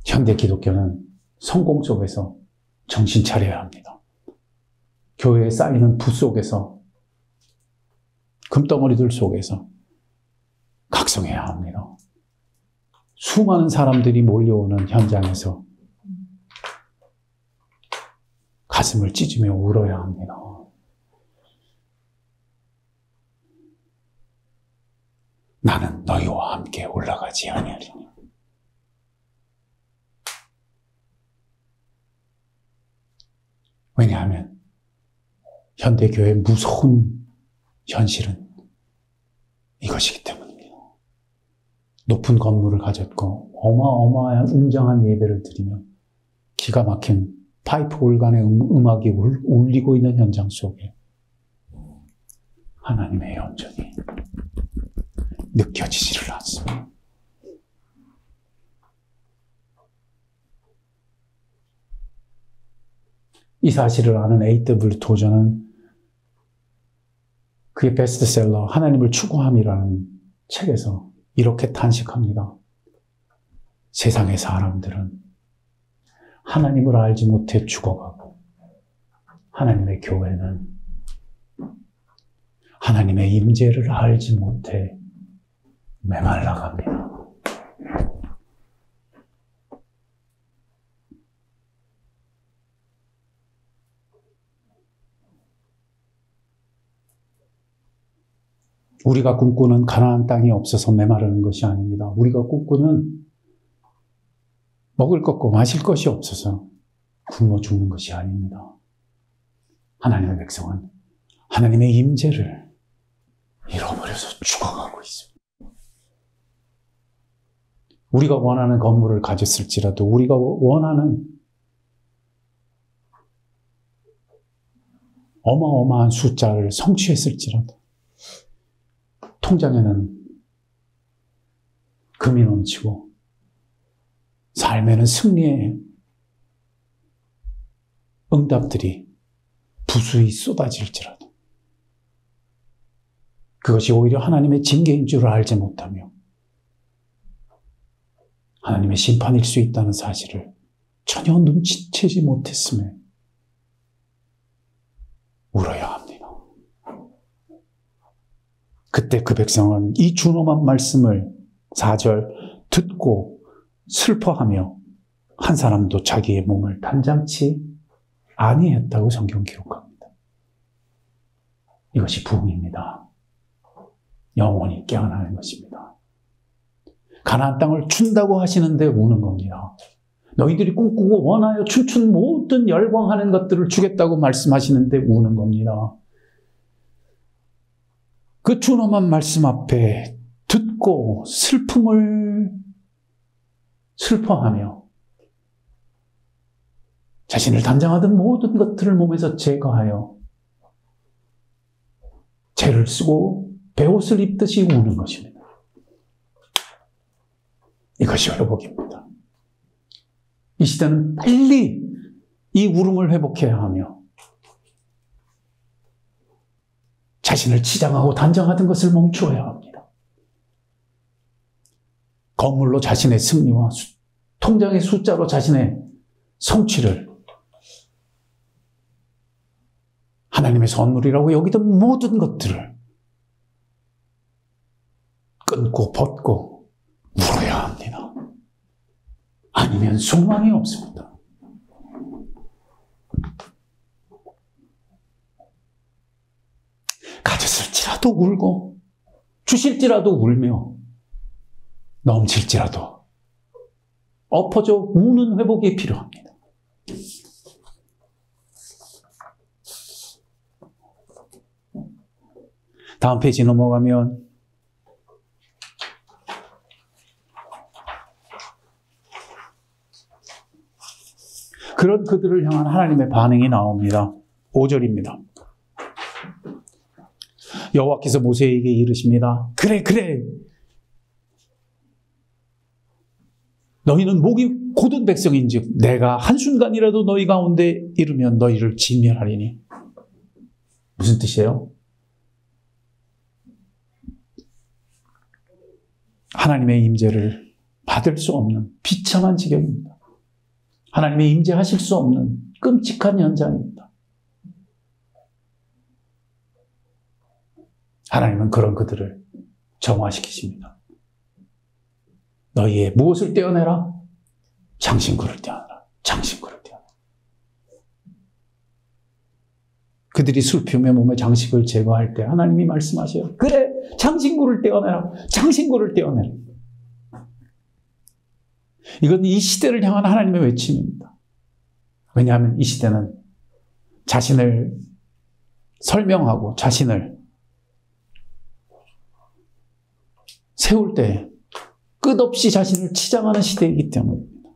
현대 기독교는 성공 속에서 정신 차려야 합니다. 교회에 쌓이는 부 속에서, 금덩어리들 속에서 각성해야 합니다. 수많은 사람들이 몰려오는 현장에서 가슴을 찢으며 울어야 합니다. 나는 너희와 함께 올라가지 아니하리니. 왜냐하면 현대교회의 무서운 현실은 이것이기 때문입니다. 높은 건물을 가졌고 어마어마한 웅장한 예배를 드리며 기가 막힌 파이프 올간의 음악이 울리고 있는 현장 속에 하나님의 연전이 느껴지지를 않습니다. 이 사실을 아는 A.W. 토저는 그의 베스트셀러 하나님을 추구함이라는 책에서 이렇게 탄식합니다. 세상의 사람들은 하나님을 알지 못해 죽어가고 하나님의 교회는 하나님의 임재를 알지 못해 메말라갑니다. 우리가 꿈꾸는 가나안 땅이 없어서 메마르는 것이 아닙니다. 우리가 꿈꾸는 먹을 것과 마실 것이 없어서 굶어 죽는 것이 아닙니다. 하나님의 백성은 하나님의 임재를 잃어버려서 죽어가고 있습니다. 우리가 원하는 건물을 가졌을지라도, 우리가 원하는 어마어마한 숫자를 성취했을지라도 통장에는 금이 넘치고 삶에는 승리의 응답들이 부수히 쏟아질지라도 그것이 오히려 하나님의 징계인 줄 알지 못하며 하나님의 심판일 수 있다는 사실을 전혀 눈치채지 못했음에 울어야 합니다. 그때 그 백성은 이 준엄한 말씀을 4절 듣고 슬퍼하며 한 사람도 자기의 몸을 단장치 아니했다고 성경 기록합니다. 이것이 부흥입니다. 영혼이 깨어나는 것입니다. 가나안 땅을 준다고 하시는데 우는 겁니다. 너희들이 꿈꾸고 원하여 춤춘 모든 열광하는 것들을 주겠다고 말씀하시는데 우는 겁니다. 그 준엄한 말씀 앞에 듣고 슬퍼하며 자신을 단장하던 모든 것들을 몸에서 제거하여 죄를 쓰고 베옷을 입듯이 우는 것입니다. 이것이 회복입니다. 이 시대는 빨리 이 울음을 회복해야 하며 자신을 치장하고 단정하던 것을 멈추어야 합니다. 건물로 자신의 승리와 통장의 숫자로 자신의 성취를 하나님의 선물이라고 여기던 모든 것들을 끊고 벗고 울어야 합니다. 아니면 소망이 없습니다. 가졌을지라도 울고 주실지라도 울며 넘칠지라도 엎어져 우는 회복이 필요합니다. 다음 페이지 넘어가면 그런 그들을 향한 하나님의 반응이 나옵니다. 5절입니다. 여호와께서 모세에게 이르십니다. 그래. 너희는 목이 곧은 백성인즉 내가 한순간이라도 너희 가운데 이르면 너희를 진멸하리니. 무슨 뜻이에요? 하나님의 임재를 받을 수 없는 비참한 지경입니다. 하나님의 임재하실 수 없는 끔찍한 현장입니다. 하나님은 그런 그들을 정화시키십니다. 너희의 무엇을 떼어내라? 장신구를 떼어내라. 장신구를 떼어내라. 그들이 슬픔의 몸의 장식을 제거할 때 하나님이 말씀하셔요. 그래, 장신구를 떼어내라. 장신구를 떼어내라. 이건 이 시대를 향한 하나님의 외침입니다. 왜냐하면 이 시대는 자신을 설명하고 자신을 세울 때 끝없이 자신을 치장하는 시대이기 때문입니다.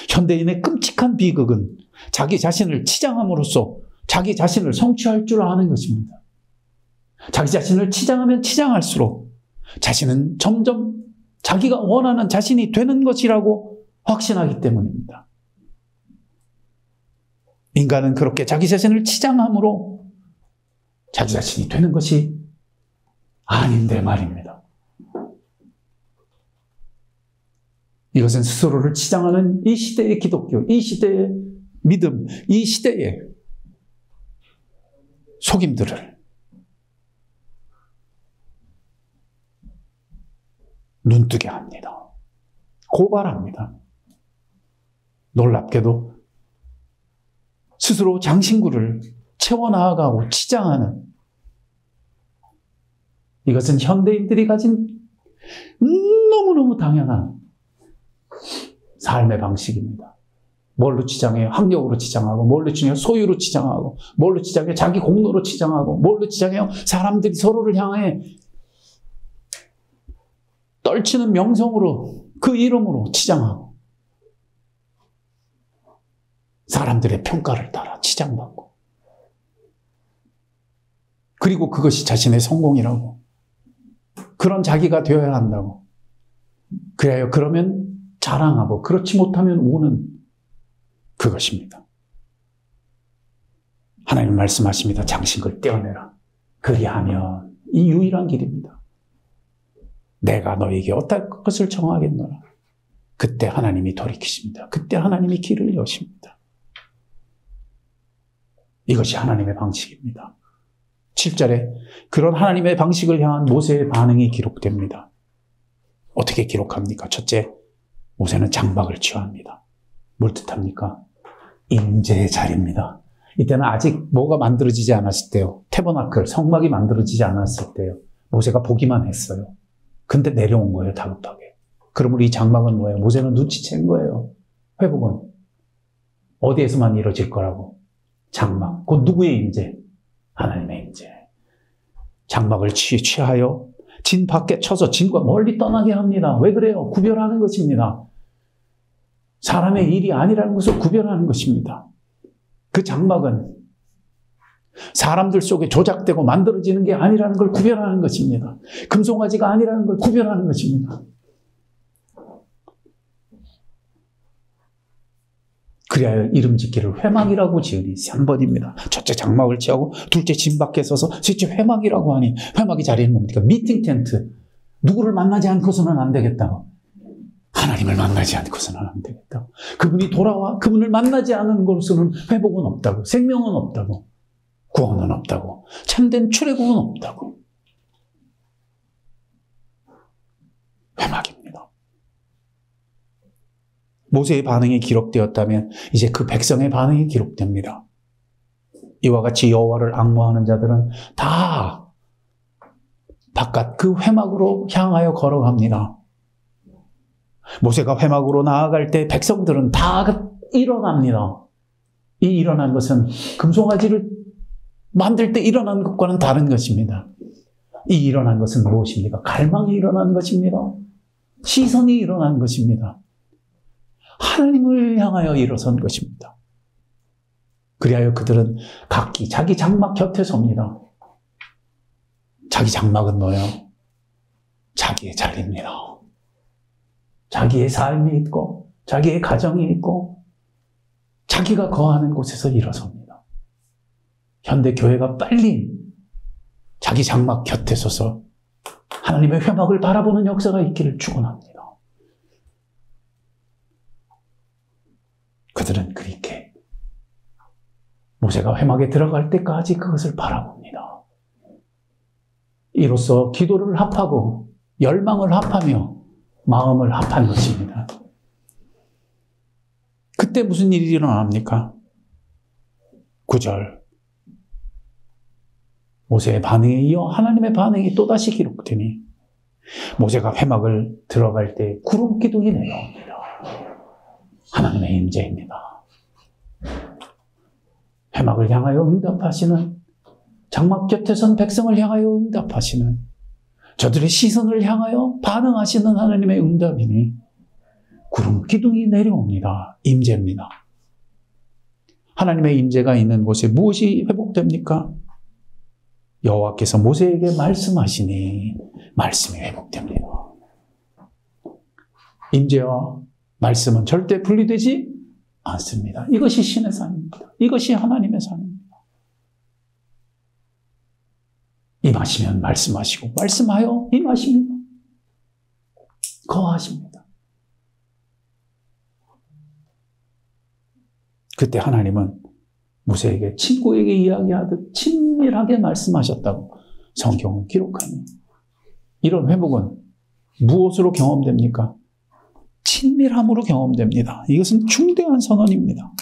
현대인의 끔찍한 비극은 자기 자신을 치장함으로써 자기 자신을 성취할 줄 아는 것입니다. 자기 자신을 치장하면 치장할수록 자신은 점점 자기가 원하는 자신이 되는 것이라고 확신하기 때문입니다. 인간은 그렇게 자기 자신을 치장함으로 자기 자신이 되는 것이 아닌데 말입니다. 이것은 스스로를 치장하는 이 시대의 기독교, 이 시대의 믿음, 이 시대의 속임들을 눈뜨게 합니다. 고발합니다. 놀랍게도 스스로 장신구를 채워나가고 치장하는 이것은 현대인들이 가진 너무너무 당연한 삶의 방식입니다. 뭘로 치장해요? 학력으로 치장하고, 뭘로 치장해요? 소유로 치장하고, 뭘로 치장해요? 자기 공로로 치장하고, 뭘로 치장해요? 사람들이 서로를 향해 떨치는 명성으로, 그 이름으로 치장하고, 사람들의 평가를 따라 치장받고, 그리고 그것이 자신의 성공이라고, 그런 자기가 되어야 한다고. 그래요. 그러면 자랑하고, 그렇지 못하면 우는 그것입니다. 하나님 말씀하십니다. 장식을 떼어내라. 그리하면 이 유일한 길입니다. 내가 너에게 어떤 것을 정하겠노라. 그때 하나님이 돌이키십니다. 그때 하나님이 길을 여십니다. 이것이 하나님의 방식입니다. 7절에 그런 하나님의 방식을 향한 모세의 반응이 기록됩니다. 어떻게 기록합니까? 첫째, 모세는 장막을 취합니다. 뭘 뜻합니까? 임재의 자리입니다. 이때는 아직 뭐가 만들어지지 않았을 때요. 태버나클, 성막이 만들어지지 않았을 때요. 모세가 보기만 했어요. 근데 내려온 거예요, 다급하게. 그러므로 이 장막은 뭐예요? 모세는 눈치챈 거예요. 회복은 어디에서만 이루어질 거라고? 장막. 곧 누구의 임재? 하나님의 임재. 장막을 취하여 진 밖에 쳐서 진과 멀리 떠나게 합니다. 왜 그래요? 구별하는 것입니다. 사람의 일이 아니라는 것을 구별하는 것입니다. 그 장막은 사람들 속에 조작되고 만들어지는 게 아니라는 걸 구별하는 것입니다. 금송아지가 아니라는 걸 구별하는 것입니다. 그래야 이름 짓기를 회막이라고 지으니 3번입니다. 첫째 장막을 취하고 둘째 진 밖에 서서 셋째 회막이라고 하니 회막의 자리는 뭡니까? 미팅 텐트. 누구를 만나지 않고서는 안 되겠다고. 하나님을 만나지 않고서는 안 되겠다고. 그분이 돌아와 그분을 만나지 않은 것으로는 회복은 없다고. 생명은 없다고. 구원은 없다고. 참된 출애굽은 없다고. 회막입니다. 모세의 반응이 기록되었다면 이제 그 백성의 반응이 기록됩니다. 이와 같이 여호와를 앙모하는 자들은 다 바깥 그 회막으로 향하여 걸어갑니다. 모세가 회막으로 나아갈 때 백성들은 다 일어납니다. 이 일어난 것은 금송아지를 만들 때 일어난 것과는 다른 것입니다. 이 일어난 것은 무엇입니까? 갈망이 일어난 것입니다. 시선이 일어난 것입니다. 하나님을 향하여 일어선 것입니다. 그리하여 그들은 각기 자기 장막 곁에 섭니다. 자기 장막은 뭐예요? 자기의 자리입니다. 자기의 삶이 있고 자기의 가정이 있고 자기가 거하는 곳에서 일어섭니다. 현대 교회가 빨리 자기 장막 곁에 서서 하나님의 회막을 바라보는 역사가 있기를 축원합니다. 그들은 그렇게 모세가 회막에 들어갈 때까지 그것을 바라봅니다. 이로써 기도를 합하고 열망을 합하며 마음을 합한 것입니다. 그때 무슨 일이 일어납니까? 9절 모세의 반응에 이어 하나님의 반응이 또다시 기록되니 모세가 회막을 들어갈 때 구름 기둥이 내려옵니다. 하나님의 임재입니다. 회막을 향하여 응답하시는, 장막 곁에 선 백성을 향하여 응답하시는, 저들의 시선을 향하여 반응하시는 하나님의 응답이니 구름 기둥이 내려옵니다. 임재입니다. 하나님의 임재가 있는 곳에 무엇이 회복됩니까? 여호와께서 모세에게 말씀하시니 말씀이 회복됩니다. 임재와 말씀은 절대 분리되지 않습니다. 이것이 신의 삶입니다. 이것이 하나님의 삶입니다. 임하시면 말씀하시고 말씀하여 임하십니다. 거하십니다. 그때 하나님은 모세에게 친구에게 이야기하듯 친밀하게 말씀하셨다고 성경은 기록하니 이런 회복은 무엇으로 경험됩니까? 친밀함으로 경험됩니다. 이것은 중대한 선언입니다.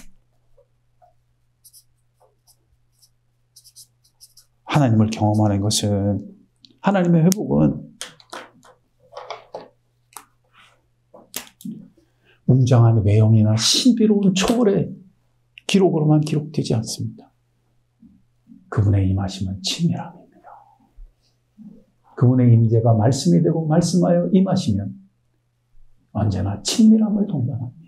하나님을 경험하는 것은 하나님의 회복은 웅장한 외형이나 신비로운 초월의 기록으로만 기록되지 않습니다. 그분의 임하심은 친밀함입니다. 그분의 임재가 말씀이 되고 말씀하여 임하시면 언제나 친밀함을 동반합니다.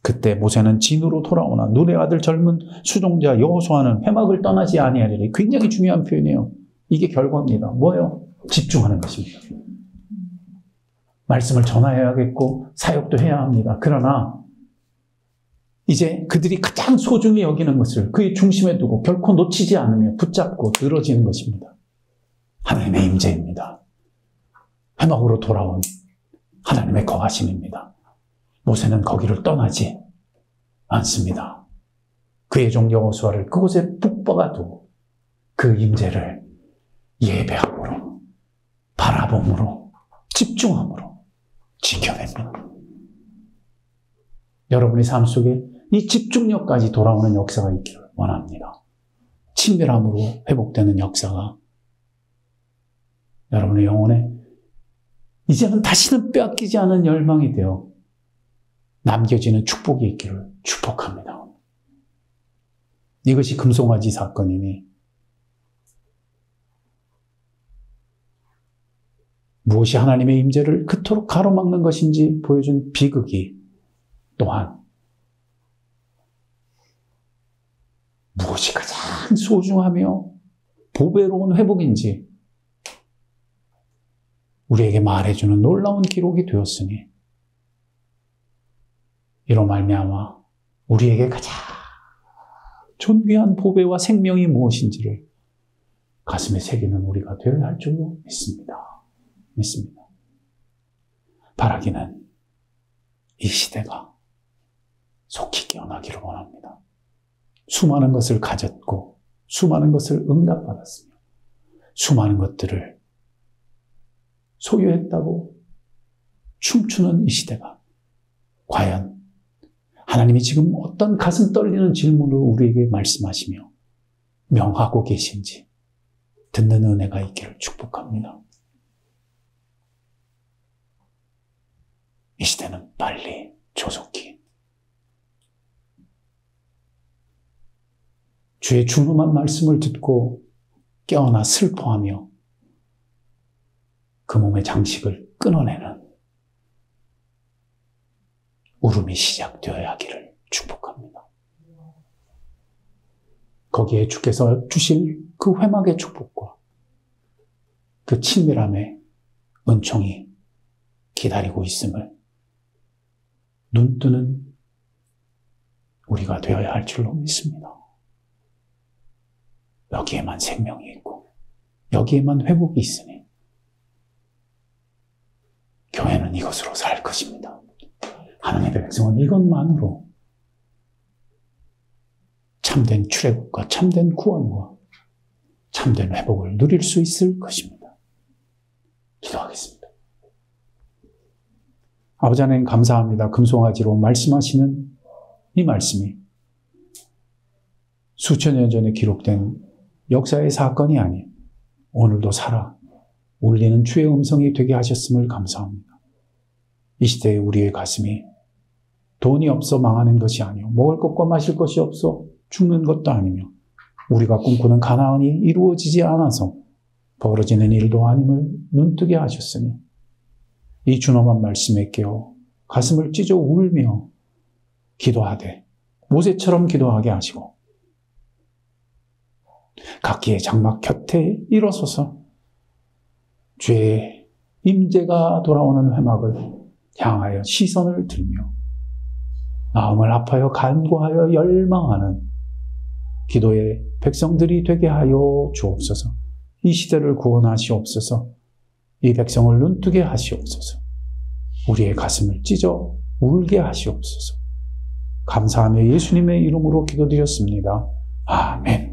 그때 모세는 진으로 돌아오나 눈의 아들 젊은 수종자 여호수아는 회막을 떠나지 아니하리라. 굉장히 중요한 표현이에요. 이게 결과입니다. 뭐예요? 집중하는 것입니다. 말씀을 전해야겠고 사역도 해야 합니다. 그러나 이제 그들이 가장 소중히 여기는 것을 그의 중심에 두고 결코 놓치지 않으며 붙잡고 늘어지는 것입니다. 하나님의 임재입니다. 회막으로 돌아온 하나님의 거하심입니다. 모세는 거기를 떠나지 않습니다. 그의 종 여호수아를 그곳에 북박아 두고 그 임재를 예배함으로, 바라봄으로, 집중함으로 지켜냅니다. 여러분의 삶 속에 이 집중력까지 돌아오는 역사가 있기를 원합니다. 친밀함으로 회복되는 역사가 여러분의 영혼에 이제는 다시는 빼앗기지 않은 열망이 되어 남겨지는 축복이 있기를 축복합니다. 이것이 금송아지 사건이니 무엇이 하나님의 임재를 그토록 가로막는 것인지 보여준 비극이 또한 무엇이 가장 소중하며 보배로운 회복인지 우리에게 말해주는 놀라운 기록이 되었으니 이로 말미암아 우리에게 가장 존귀한 보배와 생명이 무엇인지를 가슴에 새기는 우리가 되어야 할 줄로 믿습니다. 바라기는 이 시대가 속히 깨어나기를 원합니다. 수많은 것을 가졌고 수많은 것을 응답받았으며 수많은 것들을 소유했다고 춤추는 이 시대가 과연 하나님이 지금 어떤 가슴 떨리는 질문을 우리에게 말씀하시며 명하고 계신지 듣는 은혜가 있기를 축복합니다. 이 시대는 빨리 조속히 주의 준엄한 말씀을 듣고 깨어나 슬퍼하며 그 몸의 장식을 끊어내는 울음이 시작되어야 하기를 축복합니다. 거기에 주께서 주실 그 회막의 축복과 그 친밀함의 은총이 기다리고 있음을 눈뜨는 우리가 되어야 할 줄로 믿습니다. 여기에만 생명이 있고 여기에만 회복이 있으니 교회는 이것으로 살 것입니다. 하나님의 백성은 이것만으로 참된 출애굽과 참된 구원과 참된 회복을 누릴 수 있을 것입니다. 기도하겠습니다. 아버지 하나님 감사합니다. 금송아지로 말씀하시는 이 말씀이 수천 년 전에 기록된 역사의 사건이 아닌 오늘도 살아 울리는 주의 음성이 되게 하셨음을 감사합니다. 이 시대에 우리의 가슴이 돈이 없어 망하는 것이 아니요 먹을 것과 마실 것이 없어 죽는 것도 아니며 우리가 꿈꾸는 가나안이 이루어지지 않아서 벌어지는 일도 아님을 눈뜨게 하셨으니 이 준엄한 말씀에 깨어 가슴을 찢어 울며 기도하되 모세처럼 기도하게 하시고 각기의 장막 곁에 일어서서 주의 임재가 돌아오는 회막을 향하여 시선을 들며 마음을 아파하여 간구하여 열망하는 기도의 백성들이 되게 하여 주옵소서. 이 시대를 구원하시옵소서. 이 백성을 눈뜨게 하시옵소서. 우리의 가슴을 찢어 울게 하시옵소서. 감사하며 예수님의 이름으로 기도드렸습니다. 아멘.